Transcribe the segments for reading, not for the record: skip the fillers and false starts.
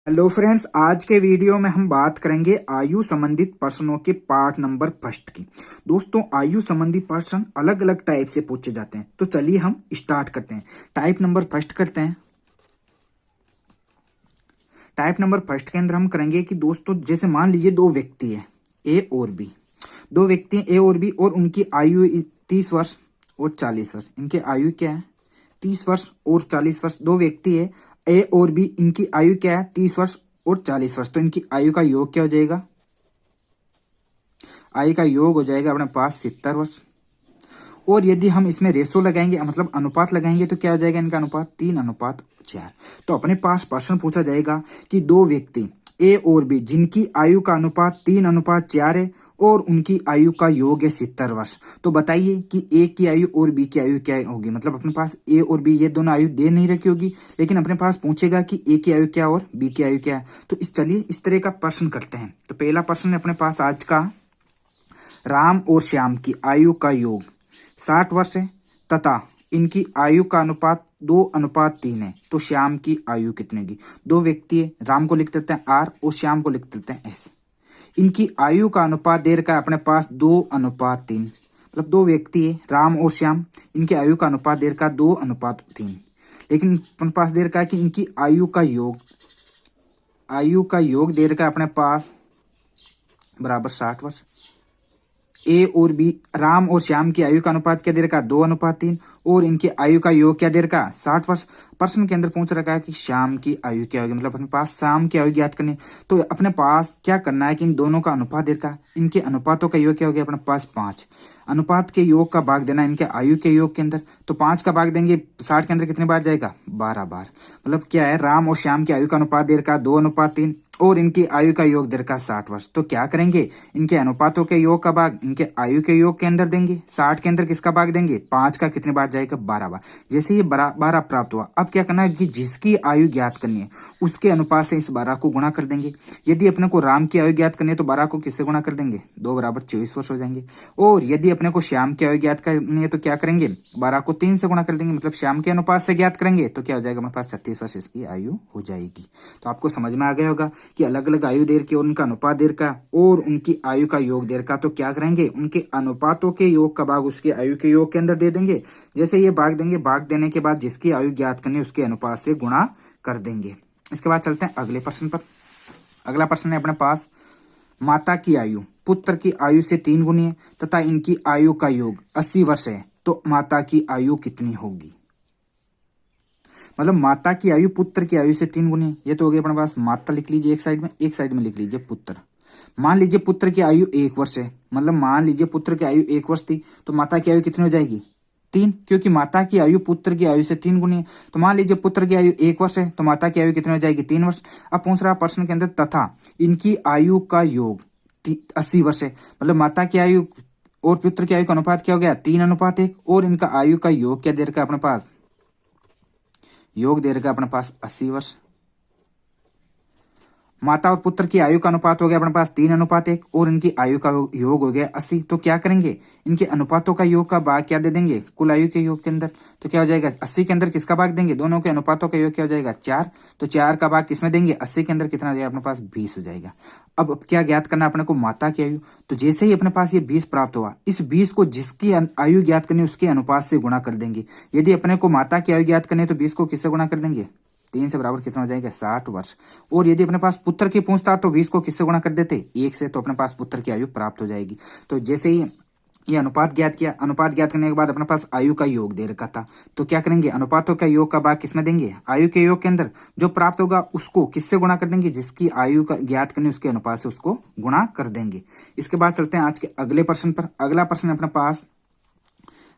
Hello friends, आज के video में हम बात करेंगे आयु संबंधित प्रश्नों के पार्ट नंबर फर्स्ट की। दोस्तों, आयु संबंधी प्रश्न अलग अलग टाइप से पूछे जाते हैं, तो चलिए हम स्टार्ट करते हैं। टाइप नंबर फर्स्ट करते हैं। टाइप नंबर फर्स्ट के अंदर हम करेंगे कि दोस्तों, जैसे मान लीजिए दो व्यक्ति है ए और बी। दो व्यक्ति हैं ए और बी और उनकी आयु 30 वर्ष और 40 वर्ष। इनकी आयु क्या है? 30 वर्ष और 40 वर्ष। दो व्यक्ति है ए और बी, इनकी आयु क्या है? 30 वर्ष और 40 वर्ष। तो इनकी आयु का योग क्या हो जाएगा? आयु का योग हो जाएगा अपने पास 70 वर्ष। और यदि हम इसमें रेशो लगाएंगे, मतलब अनुपात लगाएंगे, तो क्या हो जाएगा इनका अनुपात? 3:4। तो अपने पास प्रश्न पूछा जाएगा कि दो व्यक्ति ए और बी जिनकी आयु का अनुपात 3:4 है और उनकी आयु का योग है 70 वर्ष। तो बताइए कि ए की आयु और बी की आयु क्या होगी। मतलब अपने पास ए और बी ये दोनों आयु दे नहीं रखी होगी, लेकिन अपने पास पूछेगा कि ए की आयु क्या और बी की आयु क्या है। तो चलिए इस तरह का प्रश्न करते हैं। तो पहला प्रश्न है अपने पास आज का, राम और श्याम की आयु का योग 60 वर्ष है तथा इनकी आयु का अनुपात 2:3 है। तो श्याम की आयु कितनी होगी? दो व्यक्ति है, राम को लिख देते हैं आर और श्याम को लिख देते हैं एस। इनकी आयु का अनुपात दे रखा है अपने पास 2:3। मतलब दो व्यक्ति है राम और श्याम, इनकी आयु का अनुपात दे रखा है 2:3। लेकिन अपने पास दे रखा है कि इनकी आयु का योग दे रखा है अपने पास बराबर 60 वर्ष। ए और बी, राम और श्याम की आयु का अनुपात क्या दे रखा? 2:3 और इनकी आयु का योग क्या दे रखा? 60 वर्ष। प्रश्न के अंदर पूछ रखा है कि श्याम की आयु क्या होगी। मतलब अपने पास श्याम की आयु ज्ञात करनी, तो अपने पास क्या करना है कि इन दोनों का अनुपात दे रखा, इनके अनुपातों का योग क्या हो गया अपने पास? 5। अनुपात के योग का भाग देना इनके आयु के योग के अंदर, तो 5 का भाग देंगे 60 के अंदर कितने बार जाएगा? 12 बार। मतलब क्या है, राम और श्याम की आयु का अनुपात दे रखा 2:3 और इनकी आयु का योग दे रखा 60 वर्ष। तो क्या करेंगे, इनके अनुपातों के योग का भाग इनके आयु के योग के अंदर देंगे। 60 के अंदर किसका भाग देंगे? 5 का कितने बार जाएगा? 12 बार। जैसे ये 12 प्राप्त हुआ, अब क्या करना है कि जिसकी आयु ज्ञात करनी है उसके अनुपात से इस 12 को गुणा कर देंगे। यदि अपने को राम की आयु ज्ञात करनी है तो 12 को किससे गुणा कर देंगे? 2 = 24 वर्ष हो जाएंगे। और यदि अपने को श्याम की आयु ज्ञात करनी है तो क्या करेंगे? 12 को 3 से गुणा कर देंगे। मतलब श्याम के अनुपात से ज्ञात करेंगे तो क्या हो जाएगा? हमारे पास 36 वर्ष इसकी आयु हो जाएगी। तो आपको समझ में आ गया होगा कि अलग अलग आयु देर के और उनका अनुपात देर का और उनकी आयु का योग देर का। तो क्या करेंगे, उनके अनुपातों के योग का भाग उसके आयु के योग के अंदर दे देंगे। जैसे ये भाग देंगे, भाग देने के बाद जिसकी आयु ज्ञात करनी है उसके अनुपात से गुणा कर देंगे। इसके बाद चलते हैं अगले प्रश्न पर। अगला प्रश्न है अपने पास, माता की आयु पुत्र की आयु से 3 गुनी है तथा इनकी आयु का योग 80 वर्ष है। तो माता की आयु कितनी होगी? मतलब माता की आयु पुत्र की आयु से 3 गुनी। ये तो हो गया अपने पास, माता लिख लीजिए एक साइड में, एक साइड में लिख लीजिए पुत्र। मान लीजिए पुत्र की आयु 1 वर्ष है, मतलब मान लीजिए पुत्र की आयु 1 वर्ष थी, तो माता की आयु कितनी हो जाएगी? 3, क्योंकि माता की आयु पुत्र की आयु से 3 गुनी है। तो मान लीजिए पुत्र की आयु 1 वर्ष है, तो माता की आयु कितनी हो जाएगी? 3 वर्ष। अब पूछ रहा प्रश्न के अंदर तथा इनकी आयु का योग 80 वर्ष है। मतलब माता की आयु और पुत्र की आयु का अनुपात क्या हो गया? 3:1 और इनका आयु का योग क्या दे रखा है अपने पास? योग दे रखा अपने पास 80 वर्ष। माता और पुत्र की आयु का अनुपात हो गया अपने पास 3:1 और इनकी आयु का योग हो गया 80। तो क्या करेंगे, इनके अनुपातों का योग का भाग क्या दे देंगे कुल आयु के योग के अंदर। तो क्या हो जाएगा? 80 के अंदर किसका भाग देंगे? दोनों के अनुपातों का योग क्या हो जाएगा? 4। तो 4 का भाग किसमें देंगे? 80 के अंदर कितना हो जाएगा अपने पास? 20 हो जाएगा। अब क्या ज्ञात करना अपने को? माता की आयु। तो जैसे ही अपने पास ये 20 प्राप्त हुआ, इस 20 को जिसकी आयु ज्ञात करनी उसके अनुपात से गुणा कर देंगे। यदि अपने को माता की आयु ज्ञात करनी है तो 20 को किससे गुणा कर देंगे? 3 से बराबर कितना हो जाएगा? 60 वर्ष। और यदि अपने पास पुत्र की पूछता तो 20 को किससे गुणा कर देते? 1 से, तो अपने पास पुत्र की आयु प्राप्त हो जाएगी। तो जैसे ही ये अनुपात ज्ञात किया, अनुपात ज्ञात करने के बाद अपने पास आयु का योग दे रखा था, तो क्या करेंगे, अनुपातों का योग का भाग किसमें देंगे? आयु के योग के अंदर। जो प्राप्त होगा उसको किससे गुणा कर देंगे? जिसकी आयु का ज्ञात करनी उसके अनुपात से उसको गुणा कर देंगे। इसके बाद चलते हैं आज के अगले प्रश्न पर। अगला प्रश्न अपने पास,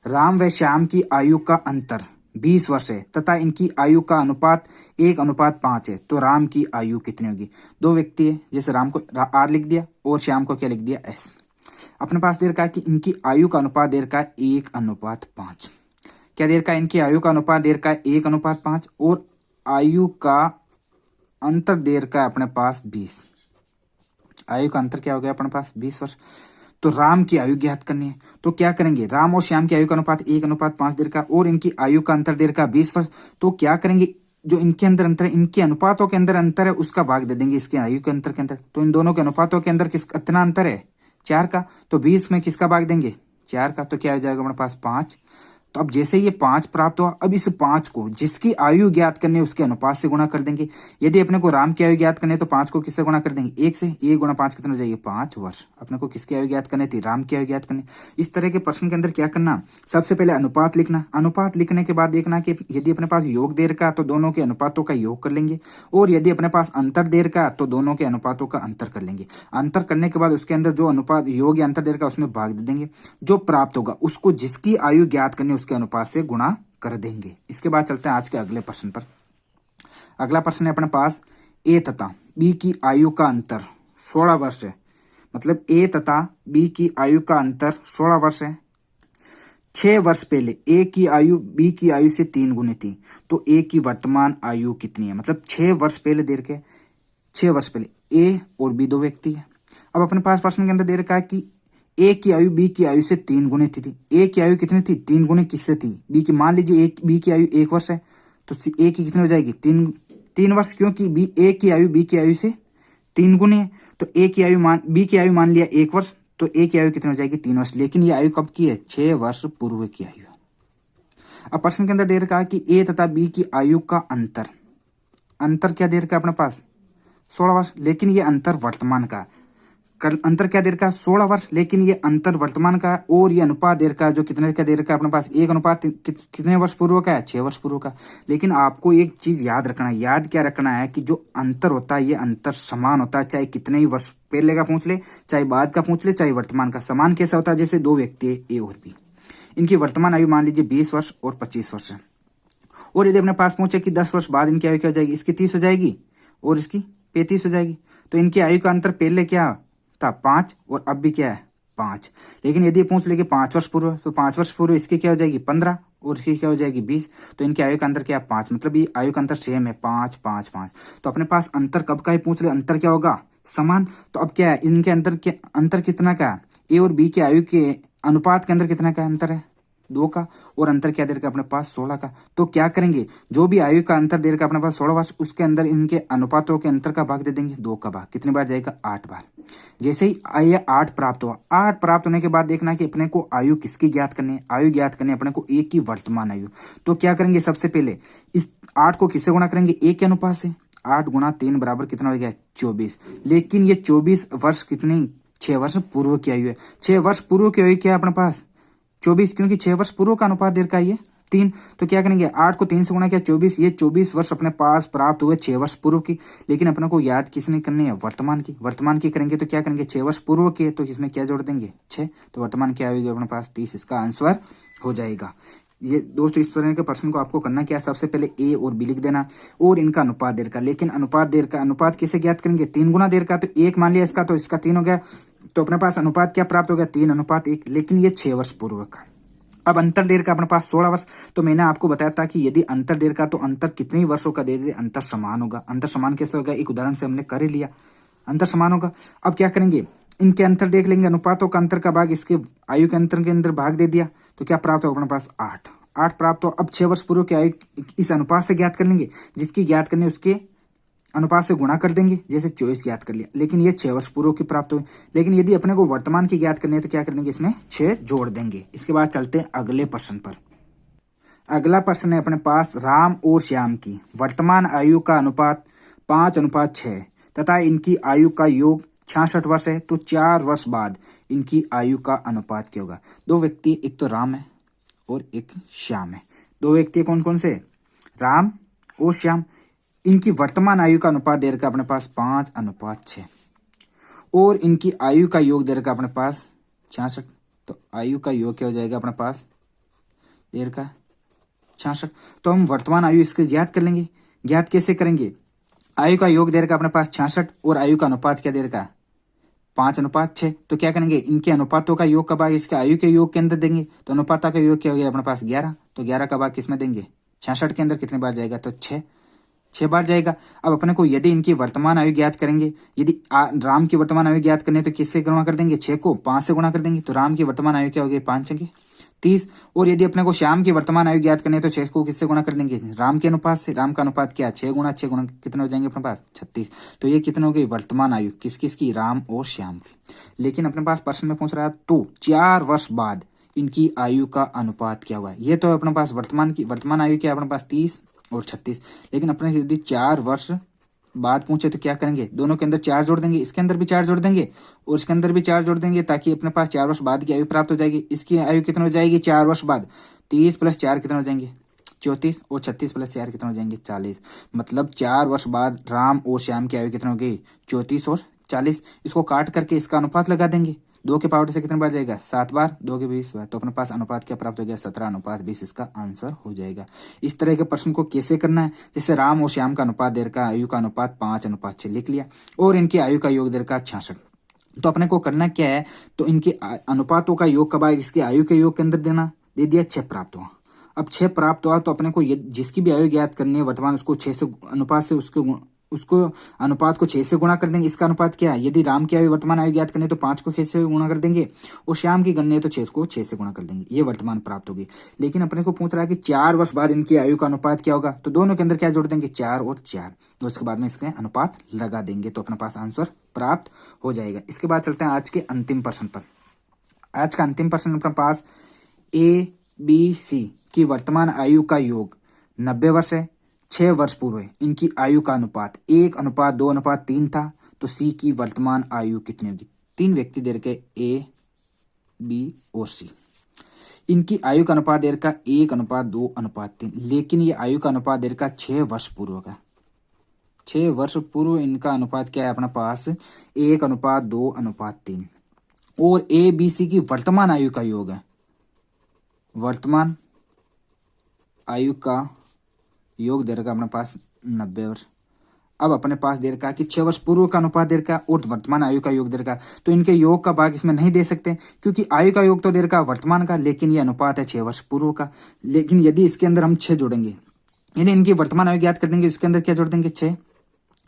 राम व श्याम की आयु का अंतर 20 वर्ष है तथा इनकी आयु का अनुपात 1:5 है। तो राम की आयु कितनी होगी? दो व्यक्ति है, जैसे राम को आर लिख दिया और श्याम को क्या लिख दिया? एस। अपने पास दे रखा है कि इनकी आयु का अनुपात दे रखा है 1:5। क्या दे रखा है? इनकी आयु का अनुपात दे रखा है 1:5 और आयु का अंतर दे रखा है अपने पास 20। आयु का अंतर क्या हो गया अपने पास? 20 वर्ष। तो राम की आयु ज्ञात करनी है, तो क्या करेंगे, राम और श्याम की आयु का अनुपात 1:5 दे रखा और इनकी आयु का अंतर दे रखा 20 वर्ष। तो क्या करेंगे, जो इनके अंदर अंतर है, इनके अनुपातों के अंदर अंतर है, उसका भाग दे देंगे इसके आयु के अंतर के अंदर। तो इन दोनों के अनुपातों के अंदर कितना अंतर है, 4 का। तो 20 में किसका भाग देंगे, 4 का। तो क्या हो जाएगा हमारे पास 5। तो अब जैसे ये 5 प्राप्त हुआ, अब इस 5 को जिसकी आयु ज्ञात करनी है उसके अनुपात से गुणा कर देंगे। यदि अपने को राम की आयु ज्ञात करनी है तो 5 को किससे गुणा कर देंगे, 1 से। 1 गुणा 5 कितना हो जाएगी, 5 वर्ष। अपने को किसकी आयु ज्ञात करनी थी, राम की आयु ज्ञात करनी। इस तरह के प्रश्न के अंदर क्या करना, सबसे पहले अनुपात लिखना। अनुपात लिखने के बाद देखना कि यदि अपने पास योग दे रखा तो दोनों के अनुपातों का योग कर लेंगे, और यदि अपने पास अंतर दे रखा तो दोनों के अनुपातों का अंतर कर लेंगे। अंतर करने के बाद उसके अंदर जो अनुपात योग या अंतर दे रखा उसमें भाग दे देंगे। जो प्राप्त होगा उसको जिसकी आयु ज्ञात करनी है उसके अनुपात से गुणा कर देंगे। इसके बाद चलते हैं आज के अगले प्रश्न पर। अगला प्रश्न है अपने पास, ए तथा बी की आयु का अंतर 16 वर्ष है। मतलब ए तथा बी की आयु का अंतर 16 वर्ष है। 6 वर्ष पहले ए की आयु बी की आयु से 3 गुनी थी, तो ए की वर्तमान आयु कितनी है। मतलब 6 वर्ष पहले दे रखे, 6 वर्ष पहले ए और बी दो व्यक्ति है। अब अपने पास प्रश्न के अंदर दे रखा है कि ए की आयु बी की आयु से 3 गुनी थी। ए की आयु कितनी थी, 3 गुनी किससे थी, बी की। मान लीजिए बी की आयु 1 वर्ष है, तो ए की कितनी हो जाएगी, 3 वर्ष, क्योंकि बी ए की आयु बी की आयु से 3 गुनी है। तो ए की आयु बी की आयु मान लिया 1 वर्ष, तो ए की आयु कितनी हो जाएगी, 3 वर्ष। लेकिन ये आयु कब की है, 6 वर्ष पूर्व की आयु है। अब प्रश्न के अंदर दे रखा है कि ए तथा बी की आयु का अंतर, अंतर क्या दे रखा है अपने पास, 16 वर्ष। लेकिन ये अंतर वर्तमान का, अंतर क्या दे रखा है, 16 वर्ष। लेकिन ये अंतर वर्तमान का है, और ये अनुपात दे रखा है जो कितने का दे रखा है अपने पास, एक अनुपात कितने वर्ष पूर्व का है, 6 वर्ष पूर्व का। लेकिन आपको एक चीज याद रखना है, याद क्या रखना है कि जो अंतर होता है ये अंतर समान होता है, चाहे कितने ही वर्ष पहले का पूछ ले, चाहे बाद का पूछ ले, चाहे वर्तमान का। समान कैसा होता है, जैसे दो व्यक्ति है ए और बी, इनकी वर्तमान आयु मान लीजिए 20 वर्ष और 25 वर्ष है, और यदि अपने पास पूछे कि 10 वर्ष बाद इनकी आयु क्या हो जाएगी, इसकी 30 हो जाएगी और इसकी 35 हो जाएगी। तो इनकी आयु का अंतर पहले क्या था, 5, और अब भी क्या है, 5। लेकिन यदि पूछ ले कि 5 वर्ष पूर्व, तो 5 वर्ष पूर्व इसकी क्या हो जाएगी, 15, और इसकी क्या हो जाएगी, 20। तो इनकी आयु का अंतर क्या है, 5। मतलब ये आयु का अंतर सेम है, 5 5 5। तो अपने पास अंतर कब का ही पूछ ले, अंतर क्या होगा, समान। तो अब क्या है, इनके अंतर कितना का है, ए और बी के आयु के अनुपात के अंदर कितना का अंतर है, 2 का, और अंतर क्या दे रखा अपने पास, 16 का। तो क्या करेंगे, जो भी आयु का अंतर दे रखा अपने पास 16 वर्ष, उसके अंदर इनके अनुपातों के अंतर का भाग दे देंगे, 2 का भाग। कितनी बार जाएगा, 8 बार। जैसे ही ये 8 प्राप्त हुआ, 8 प्राप्त होने के बाद देखना कि अपने को आयु किसकी ज्ञात करनी है, आयु ज्ञात करनी है अपने को ए की वर्तमान आयु। तो क्या करेंगे, सबसे पहले इस 8 को किससे गुणा करेंगे, ए के अनुपात से। 8 गुणा 3 बराबर कितना हो गया, 24। लेकिन ये 24 वर्ष कितनी, 6 वर्ष पूर्व की आयु है। 6 वर्ष पूर्व की आयु क्या है अपने पास, 24, क्योंकि 6 वर्ष पूर्व का अनुपात दे रखा है ये 3। तो क्या करेंगे, 8 को 3 से गुणा किया, 24। ये 24 वर्ष अपने पास प्राप्त हुए 6 वर्ष पूर्व की। लेकिन अपने को याद किसने करनी है, वर्तमान की। वर्तमान की करेंगे तो क्या करेंगे, 6 वर्ष पूर्व की, तो इसमें क्या जोड़ देंगे, 6। तो वर्तमान क्या आएगी अपने पास, 30। इसका आंसर हो जाएगा। ये दोस्तों इस तरह के प्रश्न को आपको करना क्या है, सबसे पहले ए और बी लिख देना, और इनका अनुपात दे रखा। लेकिन अनुपात दे रखा, अनुपात कैसे ज्ञात करेंगे, 3 गुना दे रखा, तो 1 मान लिया इसका, तो इसका 3 हो गया। तो अपने पास अनुपात क्या प्राप्त हो गया, 3:1। लेकिन ये 6 वर्ष पूर्व का। अब अंतर देर का अपने पास 16 वर्ष। तो मैंने आपको बताया था कि यदि अंतर देर का, तो अंतर कितने वर्षों का दे दे, अंतर समान होगा। अंतर समान कैसे होगा, एक उदाहरण से हमने कर ही लिया, अंतर समान होगा। अब क्या करेंगे, इनके अंतर देख लेंगे, अनुपातों का अंतर का भाग इसके आयु के अंतर के अंदर भाग दे दिया, तो क्या प्राप्त होगा अपने पास, 8 प्राप्त हो। अब 6 वर्ष पूर्व की आयु इस अनुपात से ज्ञात कर लेंगे, जिसकी ज्ञात करनी उसके अनुपात से गुणा कर देंगे। जैसे 24 ज्ञात कर लिया, लेकिन ये 6 वर्ष पूर्व की प्राप्त हुई। लेकिन यदि अपने को वर्तमान की ज्ञात करनी है तो क्या कर देंगे, इसमें 6 जोड़ देंगे। इसके बाद चलते हैं अगले प्रश्न पर। अगला प्रश्न है अपने पास, राम और श्याम की वर्तमान आयु का अनुपात 5:6 तथा इनकी आयु का योग 66 वर्ष है। तो 4 वर्ष बाद इनकी आयु का अनुपात क्या होगा। दो व्यक्ति, एक तो राम है और एक श्याम है। दो व्यक्ति कौन कौन से, राम और श्याम। इनकी वर्तमान आयु का अनुपात दे रखा अपने पास 5:6, और इनकी आयु का योग दे रखा अपने पास 66। तो आयु का योग क्या हो जाएगा अपने पास, दे रखा 66। तो हम वर्तमान आयु इसके ज्ञात कर लेंगे। ज्ञात कैसे करेंगे, आयु का योग दे रखा अपने पास 66, और आयु का अनुपात क्या दे रखा, 5:6। तो क्या करेंगे, इनके अनुपातों का योग का भाग इसके आयु के योग के अंदर देंगे। तो अनुपात का योग क्या हो गया अपने पास 11। तो 11 का भाग किसमें देंगे, 66 के अंदर कितने बार जाएगा, तो 6 बार जाएगा। अब अपने को यदि इनकी वर्तमान आयु ज्ञात करेंगे, यदि राम की वर्तमान आयु ज्ञात करने तो किससे गुणा कर देंगे, 6 को 5 से गुणा कर देंगे। तो राम की वर्तमान आयु क्या हो गई, 5 होगी। 30। और यदि अपने को श्याम की वर्तमान आयु ज्ञात करनी है तो 6 को किससे गुणा कर देंगे, राम के अनुपात से। राम का अनुपात क्या, 6 गुणा 6 गुणा कितने हो जाएंगे अपने पास, 36। तो ये कितने हो गई वर्तमान आयु किस किस की, राम और श्याम की। लेकिन अपने पास प्रश्न में पूछ रहा है तो 4 वर्ष बाद इनकी आयु का अनुपात क्या हुआ है। ये तो अपने पास वर्तमान आयु क्या है अपने पास 30 और 36। लेकिन अपने यदि 4 वर्ष बाद पूछे तो क्या करेंगे, दोनों के अंदर 4 जोड़ देंगे, इसके अंदर भी 4 जोड़ देंगे और इसके अंदर भी 4 जोड़ देंगे, ताकि अपने पास 4 वर्ष बाद की आयु प्राप्त हो जाएगी। इसकी आयु कितनी हो जाएगी 4 वर्ष बाद, 30 + 4 कितने हो जाएंगे 34 और 36 + 4 कितने हो जाएंगे 40। मतलब 4 वर्ष बाद राम और श्याम की आयु कितनी हो गई 34 और 40। इसको काट करके इसका अनुपात लगा देंगे, 2 के पावर से कितने बार जाएगा 7 बार, 2 के 20 बार। तो अपने पास अनुपात क्या प्राप्त हो गया 17:20 इसका आंसर हो जाएगा। इस तरह के प्रश्न को कैसे करना है, जैसे राम और श्याम का अनुपात दे रखा, आयु का अनुपात 5:6 लिख लिया और इनकी आयु का योग दे रखा 66। तो अपने को करना क्या है, तो इनके अनुपातों का योग कब आएगा, इसके आयु के योग के अंदर देना, दे दिया 6 प्राप्त हुआ। अब 6 प्राप्त हुआ तो अपने को जिसकी भी आयु ज्ञात करनी है वर्तमान, उसको 6 से अनुपात से उसको अनुपात को 6 से गुणा कर देंगे। इसका अनुपात क्या है, यदि राम की आयु वर्तमान आयु ज्ञात करनी है तो 5 को 6 से गुणा कर देंगे और श्याम की करनी है तो 6 को 6 से गुणा कर देंगे। ये वर्तमान प्राप्त होगी। लेकिन अपने को पूछ रहा है कि 4 वर्ष बाद इनकी आयु का अनुपात क्या होगा, तो दोनों के अंदर क्या जोड़ देंगे 4 और 4, तो उसके बाद में इसके अनुपात लगा देंगे तो अपने पास आंसर प्राप्त हो जाएगा। इसके बाद चलते हैं आज के अंतिम प्रश्न पर। आज का अंतिम प्रश्न अपने पास ABC की वर्तमान आयु का योग 90 वर्ष है, 6 वर्ष पूर्व है, इनकी आयु का अनुपात 1:2:3 था, तो C की वर्तमान आयु कितनी होगी। 3 व्यक्ति दे रखे A, B और C, इनकी आयु का अनुपात दे रखा 1:2:3, लेकिन ये आयु का अनुपात दे रखा 6 वर्ष पूर्व का। 6 वर्ष पूर्व इनका अनुपात क्या है अपने पास 1:2:3 और ABC की वर्तमान आयु का योग है, वर्तमान आयु का योग दे रखा अपने पास 90 वर्ष। अब अपने पास दे रखा कि 6 वर्ष पूर्व का अनुपात दे रखा और वर्तमान आयु का योग दे रखा, तो इनके योग का भाग इसमें नहीं दे सकते क्योंकि आयु का योग तो दे रखा वर्तमान का, लेकिन ये अनुपात है 6 वर्ष पूर्व का। लेकिन यदि इसके अंदर हम 6 जोड़ेंगे, यानी इनकी वर्तमान आयु ज्ञात कर देंगे, इसके अंदर क्या जोड़ देंगे 6,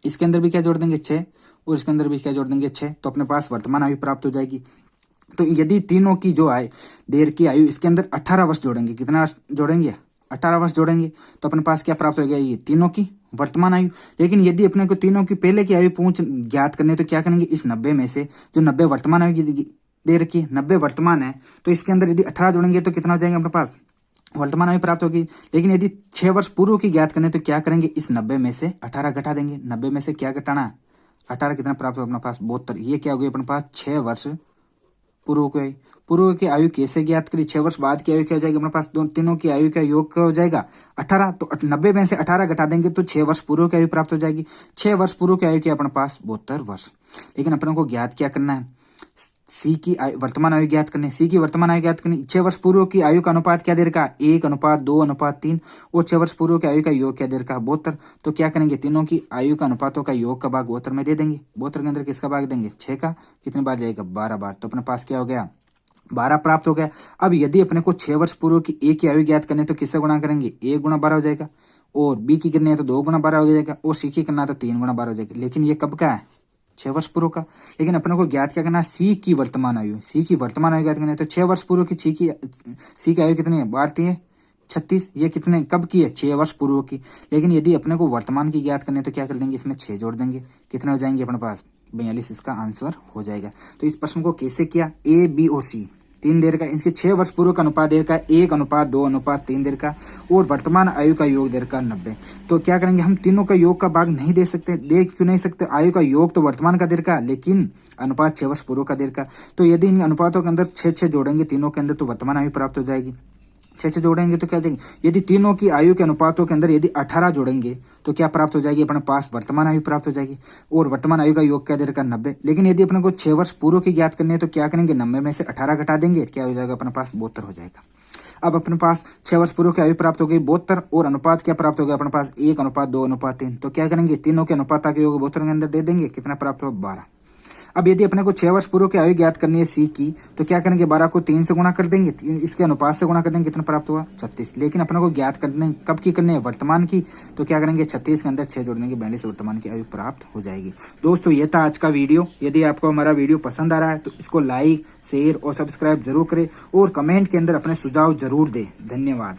इसके अंदर भी क्या जोड़ देंगे 6 और इसके अंदर भी क्या जोड़ देंगे 6, तो अपने पास वर्तमान आयु प्राप्त हो जाएगी। तो यदि तीनों की जो आय देर की आयु इसके अंदर 18 वर्ष जोड़ेंगे, कितना जोड़ेंगे 18 वर्ष जोड़ेंगे, तो अपने पास क्या प्राप्त हो गया ये तीनों की वर्तमान आयु। लेकिन यदि अपने को तीनों की पहले की आयु पूछ ज्ञात करने तो क्या करेंगे, इस 90 में से जो 90 वर्तमान आयु दे रखी है 90 वर्तमान है, तो इसके अंदर यदि 18 जोड़ेंगे तो कितना हो जाएंगे अपने पास वर्तमान आयु प्राप्त होगी। लेकिन यदि 6 वर्ष पूर्व की ज्ञात करने तो क्या करेंगे, इस 90 में से 18 घटा देंगे। 90 में से क्या घटाना है 18, कितना प्राप्त हो अपने पास 72। ये क्या हो गई अपने पास 6 वर्ष पूर्व की आयु कैसे ज्ञात करी, 6 वर्ष बाद की आयु क्या हो जाएगी अपने पास, तीनों की आयु का योग क्या हो जाएगा 18, तो 90 में से 18 घटा देंगे तो 6 वर्ष पूर्व की आयु प्राप्त हो जाएगी। 6 वर्ष पूर्व की आयु की अपने पास 72 वर्ष। लेकिन अपने को ज्ञात क्या करना है, सी की वर्तमान आयु ज्ञात करनी, सी की वर्तमान आयु ज्ञात करनी। 6 वर्ष पूर्व की आयु का अनुपात क्या दे रखा 1:2:3 और 6 वर्ष पूर्व की आयु का योग क्या दे रखा 72। तो क्या करेंगे, तीनों की आयु का अनुपातों का योग का भाग 72 में दे देंगे। 72 के अंदर किसका भाग देंगे 6 का, कितने बार जाएगा 12 बार, तो अपने पास क्या हो गया 12 प्राप्त हो गया। अब यदि अपने को 6 वर्ष पूर्व की ए की आयु ज्ञात करनी है तो किससे गुणा करेंगे, 1 × 12 हो जाएगा, और बी की करनी है तो 2 × 12 हो जाएगा, और सी की करना है तो 3 × 12 हो जाएगा। लेकिन ये कब का है 6 वर्ष पूर्व का। लेकिन अपने को ज्ञात क्या करना है, सी की वर्तमान आयु, सी की वर्तमान आयु ज्ञात करनी है तो 6 वर्ष पूर्व की सी की आयु कितनी है 36, ये कितने कब की है 6 वर्ष पूर्व की। लेकिन यदि अपने को वर्तमान की ज्ञात करनी है तो क्या कर देंगे, इसमें 6 जोड़ देंगे, कितने हो जाएंगे अपने पास 42, इसका आंसर हो जाएगा। तो इस प्रश्न को कैसे किया, ए बी और सी 3 देर का, इसके 6 वर्ष पूर्व का अनुपात देर का 1:2:3 देर का और वर्तमान आयु का योग देर का 90। तो क्या करेंगे, हम तीनों का योग का भाग नहीं दे सकते, दे क्यों नहीं सकते, आयु का योग तो वर्तमान का देर का, लेकिन अनुपात 6 वर्ष पूर्व का देर का। तो यदि इन अनुपातों के अंदर 6 जोड़ेंगे तीनों के अंदर तो वर्तमान आयु प्राप्त हो जाएगी। 6 जोड़ेंगे तो क्या देंगे, यदि तीनों की आयु के अनुपातों के अंदर यदि 18 जोड़ेंगे तो क्या प्राप्त हो जाएगी अपने पास वर्तमान आयु प्राप्त हो जाएगी, और वर्तमान आयु का योग क्या दे रखा 90। लेकिन यदि अपने को 6 वर्ष पूर्व की ज्ञात करनी है तो क्या करेंगे, 90 में से 18 घटा देंगे, क्या हो जाएगा अपने पास 72 हो जाएगा। अब अपने पास 6 वर्ष पूर्व की आयु प्राप्त हो गई 72 और अनुपात क्या प्राप्त हो गया अपने पास 1:2:3। तो क्या करेंगे, तीनों के अनुपात के योग 72 के अंदर दे देंगे, कितना प्राप्त हो 12। अब यदि अपने को 6 वर्ष पूर्व की आयु ज्ञात करनी है सी की, तो क्या करेंगे 12 को 3 से गुणा कर देंगे, इसके अनुपात से गुणा कर देंगे, कितना प्राप्त हुआ 36। लेकिन अपने को ज्ञात करने कब की करनी है, वर्तमान की, तो क्या करेंगे 36 के अंदर 6 जोड़ देंगे, 42 वर्तमान की आयु प्राप्त हो जाएगी। दोस्तों ये था आज का वीडियो। यदि आपको हमारा वीडियो पसंद आ रहा है तो इसको लाइक, शेयर और सब्सक्राइब जरूर करें और कमेंट के अंदर अपने सुझाव जरूर दें। धन्यवाद।